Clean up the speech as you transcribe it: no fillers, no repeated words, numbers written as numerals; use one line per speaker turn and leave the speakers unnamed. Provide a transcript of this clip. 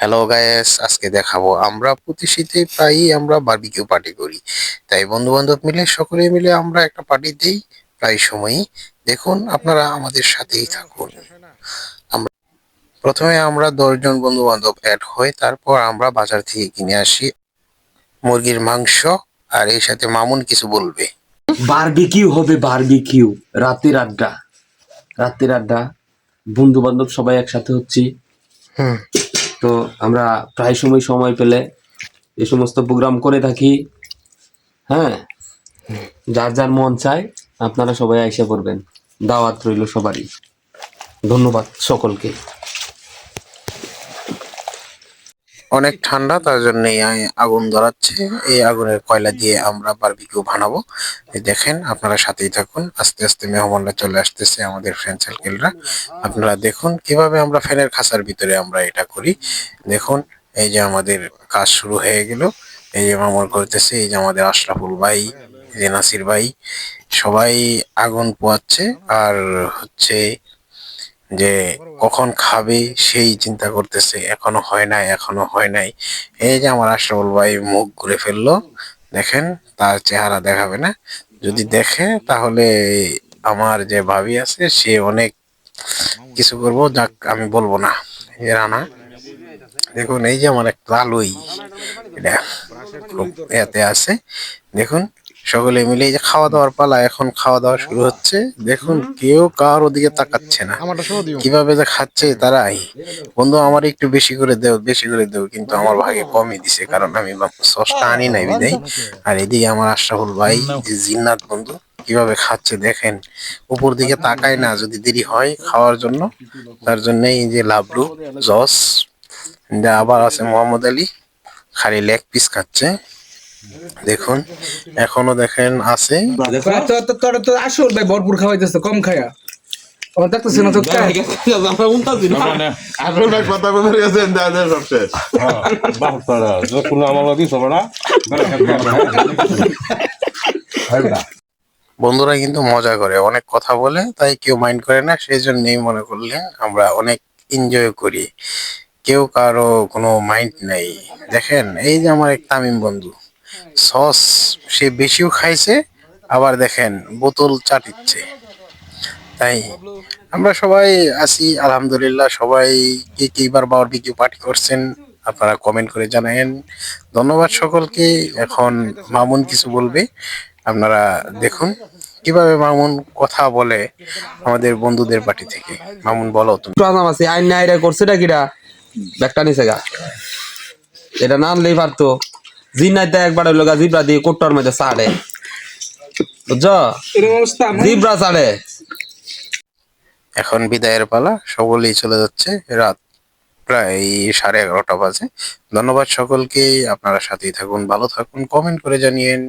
Hello guys, আজকে দেখাবো আমরা প্রতি শীতে প্রায়ই আমরা বারবিকিউ পার্টি করি। তাই বন্ধু বান্ধব মিলে সকলে মিলে আমরা একটা পার্টি দেই প্রায় সময়ই। দেখুন, আপনারা আমাদের সাথেই থাকুন। আমরা প্রথমে আমরা 10 জন বন্ধু বান্ধব অ্যাড হই, তারপর আমরা বাজার থেকে কিনে আসি মুরগির মাংস। আর এই সাথে মামুন কিছু বলবে।
বারবিকিউ হবে, বারবিকিউ। রাতের আড্ডা, রাতের আড্ডা, বন্ধু বান্ধব সবাই একসাথে হচ্ছি। তো আমরা প্রায় সময় পেলে এই সমস্ত প্রোগ্রাম করে থাকি। হ্যাঁ, যার যার মন চায় আপনারা সবাই আইসা পড়বেন, দাওয়াত রইল সবারই। ধন্যবাদ সকলকে।
অনেক ঠান্ডা, তার জন্য আগুন ধরাচ্ছে। এই আগুনের কয়লা দিয়ে আমরা বারবিকিউ বানাবো। এই দেখেন, আপনারা সাথেই থাকুন। আস্তে আস্তে মেহমানরা চলে আসতেছে, আমাদের ফ্রেন্ড সার্কেলরা। আপনারা দেখুন কিভাবে আমরা ফ্যানের খাঁচার ভিতরে আমরা এটা করি। দেখুন, এই যে আমাদের কাজ শুরু হয়ে গেল। এই যে মামুন করতেছে, এই যে আমাদের আশরাফুল ভাই, এই যে নাসির ভাই, সবাই আগুন পোয়াচ্ছে। আর হচ্ছে যে কখন খাবে সেই চিন্তা করতেছে, এখনো হয় নাই, এখনো হয় নাই। এই যে আমার আশরাফুল ভাই মুখ ঘুরে ফেললো। দেখেন, তার চেহারা দেখাবে না। যদি দেখে তাহলে আমার যে ভাবি আছে সে অনেক কিছু করবো, যাক আমি বলবো না। এ রানা, দেখুন এই যে আমার একটা আলুই, এটা খুব এতে আছে। দেখুন, সকলে মিলে এই যে খাওয়া দাওয়ার পালা, এখন খাওয়া দাওয়া শুরু হচ্ছে। দেখুন, কেউ কার ওদিকে তাকাচ্ছে না, কিভাবে যে খাচ্ছে তারাই। বন্ধু, আমার একটু বেশি করে দেও, বেশি করে দেও, কিন্তু আমার ভাগে কমই দিছে, কারণ আমি সসটা আনি নাই বিদায়। আর এদিকে আমার আশরাফুল ভাই, যে জিন্নাত বন্ধু, কিভাবে খাচ্ছে দেখেন। উপর দিকে তাকায় না যদি দেরি হয় খাওয়ার জন্য। তার জন্যই এই যে লাভলু জস, আবার আছে মোহাম্মদ আলী, খালি লেগ পিস খাচ্ছে। দেখুন, এখনো দেখেন আছে।
তোর তো আসল ভাই ভরপুর খাওয়াইতেছে, কম খায়া আমার দেখতেছি না তো
বন্ধুরা কিন্তু মজা করে, অনেক কথা বলে, তাই কেউ মাইন্ড করে না। সেই জন্যই মনে করলে আমরা অনেক এনজয় করি, কেউ কারো কোনো মাইন্ড নেই। দেখেন, এই যে আমার এক তামিম বন্ধু, সস সে বেশিও খাইছে, আবার দেখেন বোতল চাটিচ্ছে। তাই আমরা সবাই আছি আলহামদুলিল্লাহ। সবাই কে কে এবার বারবিকিউ পার্টি করছেন আপনারা কমেন্ট করে জানায়েন। ধন্যবাদ সকলকে। এখন মামুন কিছু বলবে, আপনারা দেখুন কিভাবে মামুন কথা বলে আমাদের বন্ধুদের পার্টি থেকে। মামুন, বলো তুমি।
আনাম আছে আইন না, এটা করছে এটা কিরা ব্যাগটা নিছে গা, এটা না আনলেই পারতো। জিনাইতে একবার হইলো গা, জিব্রা দিয়ে কোট্টার মধ্যে সাড়ে, বুঝছো, জিব্রা সাড়ে।
এখন বিদায়ের পালা, সকলেই চলে যাচ্ছে, রাত প্রায় 11:30 বাজে। ধন্যবাদ সকলকে, আপনারা সাথেই থাকুন, ভালো থাকুন, কমেন্ট করে জানিয়েন।